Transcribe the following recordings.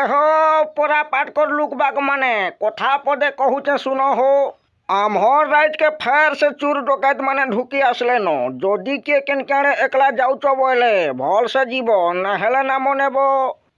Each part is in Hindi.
हो पूरा पाठ कर लुक बाग माने कथा पदे कहूचे सुनो हो आमहर राइट के फेर से चूर डकैत माने ढुकी आसले न जदि किए केनकाणे एकला जाउच बोले भल से जीव नहेले ना मनेब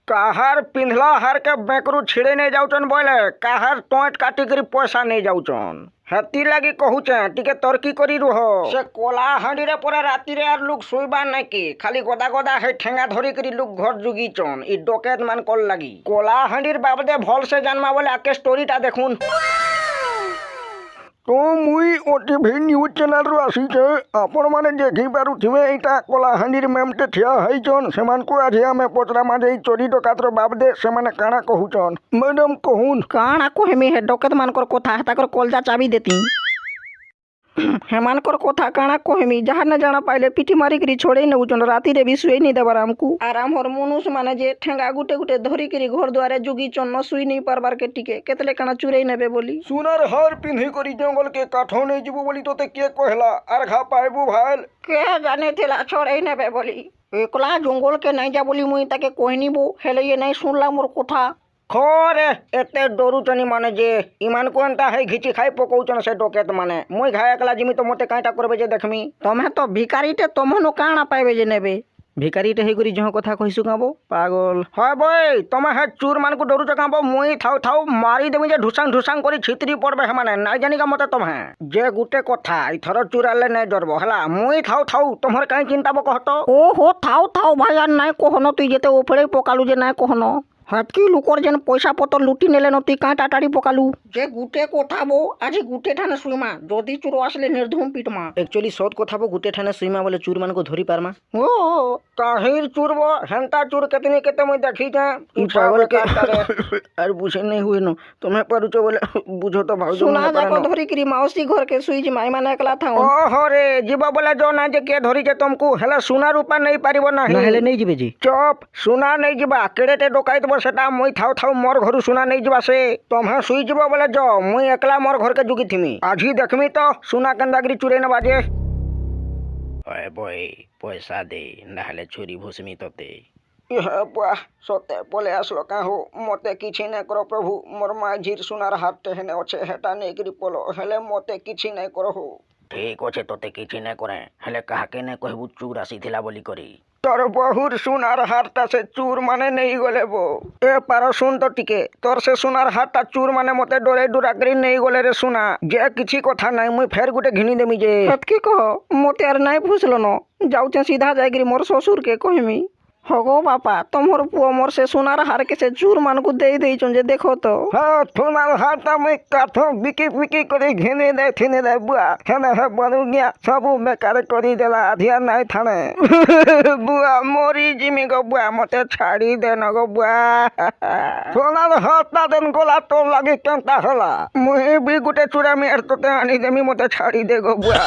काहार पिंधला हार के बेकरू छिड़े नहीं जाउचन बोले काहार टोट काटिकरी पैसा नहीं जाउचन हेती लगी कहूचे टिके तर्की करी रुह से कोला हांडी रे पूरा राति रे आर लोग सोइबा नहीं की खाली गदा गदा है ठेंगा धरी करी लोग घर जुगीचन ई डकैत मान कल लगी कोला हांडीर बाबदे भल से जानमा बोले आके स्टोरीटा देखुन तो मुई ओटीवी न्यूज चैनल रु आसीचे आपण माने देखि पारुथिबे एटा कोलाहांडीर मेमटे ठिया हैचन सेमानकु आज आमे पचरा माजे चोरी डकातर बाबदे सेमाने काना कहूचन मैडम कहून काना कहमी हे डकैत मानकर कथा हेताकर कलजा चाबी देती हेमानकर कथा काना कहमी जहाँ न जाना पाइले पिठी मारी करी छोड़े नउचन राति रे भी सुई नहीं देबार हमकु आराम हर मनुष्य माने जे ठेंगा गुटे गुटे धरी करी घर द्वारे जुगी चन न सुई नहीं पारबार के टिके केतले काना चुरई नेबे बोली सुनार हार पिन्ही करी जंगल के काठो नहीं जीवो बोली तोते के कहला आरघा पाइबू भाल के जाने थेला छोड़ई नेबे बोली एकला जंगल के नहीं जा बोली मुई ताके कहनी बो हेले ये नहीं सुनला मोर कथा खरे एते डरुचनी माने जे इमान को एंता है घिची खाई पकौचन से डकैत माने मुई घाय एकला जिमी तो मते काईटा करबे जे देखमी तमे तो भिकारीटे तमनो काना पाइबे जे नेबे भिकारीटे हे करी जह कथा कहिसु काबो पागल हाय बय तमे हे चूर मान को डरुच काबो मुई थाउ थाउ मारी देमी जे ढुसांग ढुसांग करी छितरी पड़बे हे माने नाइ जानी का मते तमे जे गुटे कथा इथर चूराले नै डरबो हला मुई थाउ थाउ तमहर काई चिंताबो कहतो ओ हो थाउ थाउ भाई नाइ कहनो तु जेते ओफड़े पकालु जे नाइ कहनो हातकी लुकर जेन पैसा पतर लुटी नेले नती काँ टाटाड़ी पकालू जे गुटे कोथाबो आज गुटे ठाने सुइमा जदि चोर आसले निर्धूम पिटमा एक्चुअली सत कोथाबो गुटे ठाने सुइमा बोले चूर मान को धरी पारमा ओ ताहिर चूरबो हेंता चूर केतनी केते मुई देखी जा ई पागल के अरे बुझे नहीं हुए न तुम्हें परुचो बोले बुझो तो भाऊ सुना जाको धरी करी माउसी घर के सुई जे माई माने एकला था ओहो रे जीवा बोले जो ना जे के धरी जे तुमको हेला सुना रूपा नहीं पारिबो ना हेले नहीं जिबे जी चुप सुना नहीं जिबा केड़ेटे डकाइत सेटा मुई थाउ थाउ मोर घर सुना नहीं जीवा से तुम्हें सुई जीव बोले जो मुई एकला मोर घर के जुगी थीमी आज ही देखमी तो सुना कंदागिरी चुरे न बाजे ओए बॉय पैसा दे नहले चोरी भूसमी तोते इहे बुआ सते बोले आसलो का हो मते किछि नै करो प्रभु मोर माझीर सुनार हाथ हेने ओछे हेटा नेगिरी पोलो हेले मते किछि नै करो हो ठीक ओछे तोते किछि नै करे हेले काहाके नै कहबू चूर आसीथिला बोली करी तोर बहुर सुनार हारता से चूर माने नहीं गले बो ए पारो सुन तो टिके तोर से सुनार हारता चूर माने मते डरे डुरा करी नहीं गले रे सुना जे किछि कथा नहीं मुई फेर गुटे घिनी देमी जे की कह मोते आर नहीं फुसलो न जाउचे सीधा जाइकरी मोर ससुर के कहमी हगो बापा तमहर पुओ मोर से सुनार हार के से चूर मान को दे देइचन जे देखो तो हां सुनार हारता मैं काठो बिकी बिकी करे घिने दे थिने दे बुआ हेने हे बनु गया सब में करे करी देला आधिया नहीं थाने बुआ मोरी जिमी गो बुआ मते छाड़ी दे न गो बुआ सुनार हारता देन गोला तो लागे केनता होला मुई भी गुटे चूरा में तोते आनी देमी मते छाड़ी दे गो बुआ